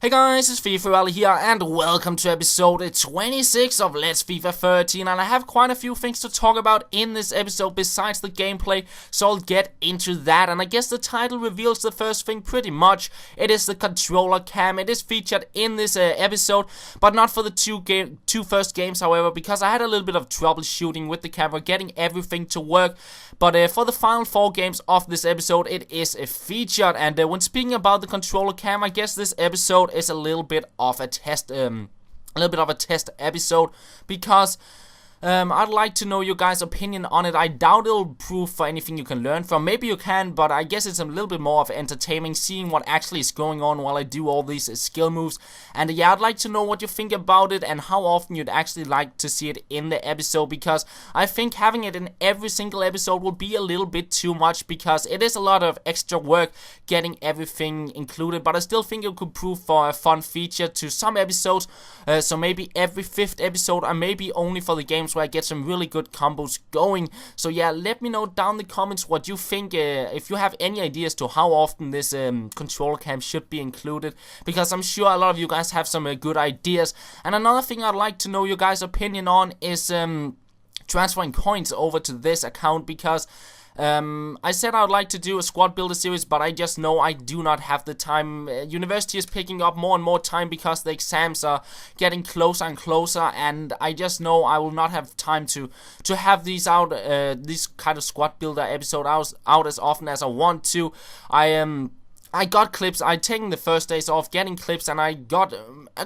Hey guys, it's FifaRalle here, and welcome to episode 26 of Let's FIFA 13, and I have quite a few things to talk about in this episode besides the gameplay, so I'll get into that. And I guess the title reveals the first thing pretty much. It is the controller cam. It is featured in this episode, but not for the two first games, however, because I had a little bit of troubleshooting with the camera, getting everything to work. But for the final 4 games of this episode, it is featured. And when speaking about the controller cam, I guess this episode is a little bit of a test, episode, because I'd like to know your guys' opinion on it. I doubt it'll prove for anything you can learn from. Maybe you can, but I guess it's a little bit more of entertaining, seeing what actually is going on while I do all these skill moves. And yeah, I'd like to know what you think about it and how often you'd actually like to see it in the episode, because I think having it in every single episode will be a little bit too much, because it is a lot of extra work getting everything included. But I still think it could prove for a fun feature to some episodes, so maybe every 5th episode, or maybe only for the games where I get some really good combos going. So yeah, let me know down in the comments what you think, if you have any ideas to how often this controller cam should be included, because I'm sure a lot of you guys have some good ideas. And another thing I'd like to know your guys' opinion on is transferring coins over to this account, because I said I'd like to do a squad builder series, but I just know I do not have the time. University is picking up more and more time because the exams are getting closer and closer, and I just know I will not have time to have these out, this kind of squad builder episode out as often as I want to. I got clips. I'd taken the first days off getting clips, and I got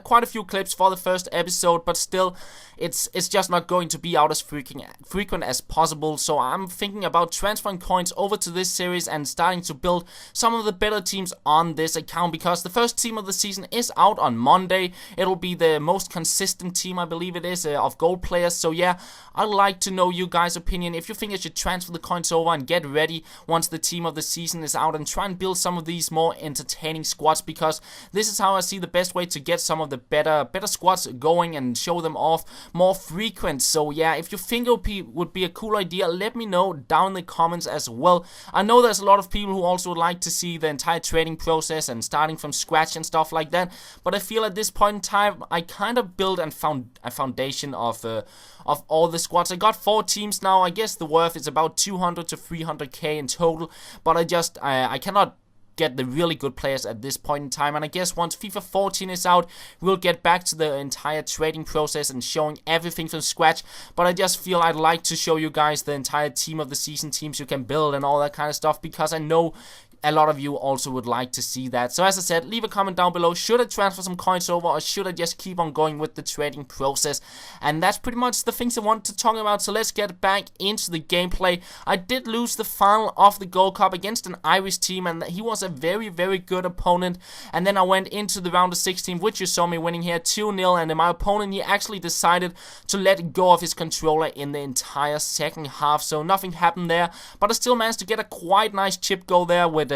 quite a few clips for the first episode, but still, it's just not going to be out as frequent as possible. So I'm thinking about transferring coins over to this series and starting to build some of the better teams on this account, because the first team of the season is out on Monday. It'll be the most consistent team, I believe it is, of gold players. So yeah, I'd like to know you guys' opinion, if you think I should transfer the coins over and get ready once the team of the season is out and try and build some of these more entertaining squads, because this is how I see the best way to get some of the better squads going and show them off more frequent. So yeah, if you think it would be a cool idea, let me know down in the comments as well. I know there's a lot of people who also would like to see the entire trading process and starting from scratch and stuff like that, but I feel at this point in time I kind of built and found a foundation of all the squads. I got 4 teams now. I guess the worth is about 200 to 300k in total, but I cannot get the really good players at this point in time. And I guess once FIFA 14 is out, we'll get back to the entire trading process and showing everything from scratch. But I just feel I'd like to show you guys the entire team of the season, teams you can build and all that kind of stuff, because I know a lot of you also would like to see that. So as I said, leave a comment down below. Should I transfer some coins over, or should I just keep on going with the trading process? And that's pretty much the things I want to talk about. So let's get back into the gameplay. I did lose the final of the Gold Cup against an Irish team, and he was a very, very good opponent. And then I went into the round of 16, which you saw me winning here 2-0. And my opponent, he actually decided to let go of his controller in the entire second half. So nothing happened there, but I still managed to get a quite nice chip goal there with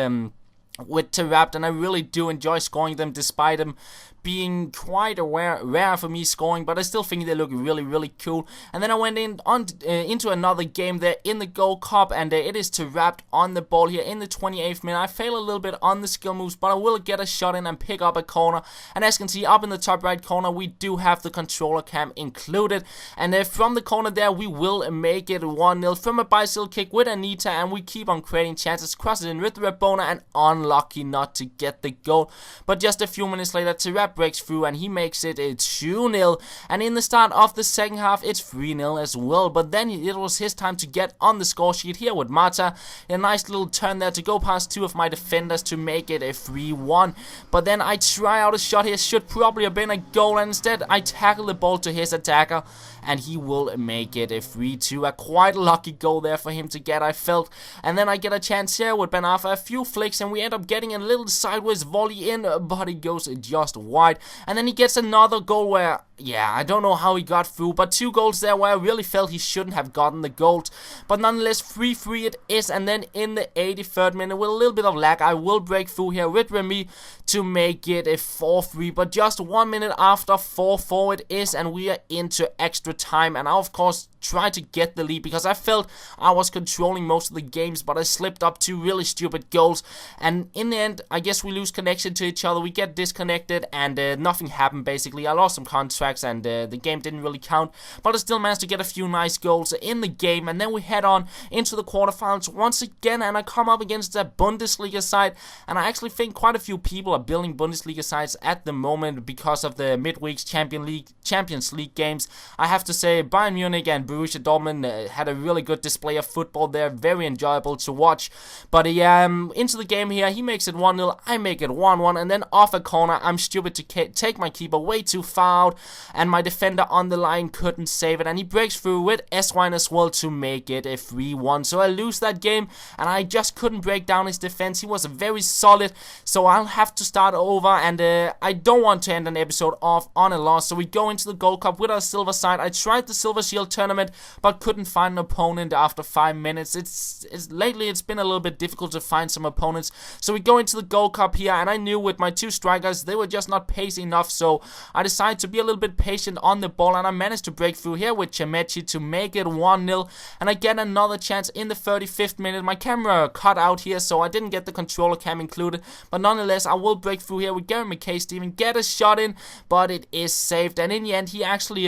Terrapt, and I really do enjoy scoring them, despite them being quite rare for me scoring, but I still think they look really, really cool. And then I went into another game there in the Gold Cup, and it is Terrapt on the ball here in the 28th minute. I fail a little bit on the skill moves, but I will get a shot in and pick up a corner. And as you can see, up in the top right corner, we do have the controller cam included. And from the corner there, we will make it 1-0 from a bicycle kick with Anita, and we keep on creating chances, cross it in with the Rabona, and unlucky not to get the goal. But just a few minutes later, Terrapt breaks through and he makes it 2-0, and in the start of the second half it's 3-0 as well. But then it was his time to get on the score sheet here with Mata. A nice little turn there to go past 2 of my defenders to make it 3-1. But then I try out a shot here, should probably have been a goal, and instead I tackle the ball to his attacker, and he will make it 3-2. A quite lucky goal there for him to get, I felt. And then I get a chance here with Ben Arfa, a few flicks, and we end up getting a little sideways volley in, but it goes just wide. And then he gets another goal where yeah, I don't know how he got through, but 2 goals there where I really felt he shouldn't have gotten the goals. But nonetheless, 3-3 it is, and then in the 83rd minute, with a little bit of lag, I will break through here with Remy to make it a 4-3. But just 1 minute after, 4-4 it is, and we are into extra time. And I, of course, try to get the lead because I felt I was controlling most of the games, but I slipped up 2 really stupid goals. And in the end, I guess we lose connection to each other. We get disconnected, and nothing happened basically. I lost some contracts, and the game didn't really count, but I still managed to get a few nice goals in the game. And then we head on into the quarterfinals once again, and I come up against a Bundesliga side, and I actually think quite a few people are building Bundesliga sides at the moment because of the midweek's Champions League games. I have to say, Bayern Munich and Borussia Dortmund had a really good display of football there, very enjoyable to watch. But yeah, into the game here, he makes it 1-0, I make it 1-1, and then off a corner, I'm stupid to take my keeper way too far out, and my defender on the line couldn't save it, and he breaks through with S1 as well to make it a 3-1. So I lose that game, and I just couldn't break down his defense. He was very solid, so I'll have to start over, and I don't want to end an episode off on a loss. So we go into the Gold Cup with our silver side. I tried the Silver Shield tournament, but couldn't find an opponent after 5 minutes. Lately it's been a little bit difficult to find some opponents. So we go into the Gold Cup here, and I knew with my 2 strikers they were just not pacey enough, so I decided to be a little bit patient on the ball, and I managed to break through here with Cemechi to make it 1-0, and I get another chance in the 35th minute. My camera cut out here, so I didn't get the controller cam included, but nonetheless I will break through here with Gary McKay-Steven, get a shot in, but it is saved, and in the end he actually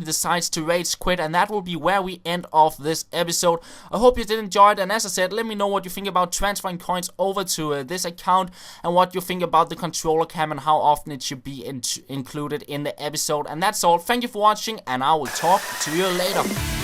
decides to rage quit, and that will be where we end off this episode. I hope you did enjoy it, and as I said, let me know what you think about transferring coins over to this account, and what you think about the controller cam and how often it should be included in the episode. And that's all. Thank you for watching, and I will talk to you later.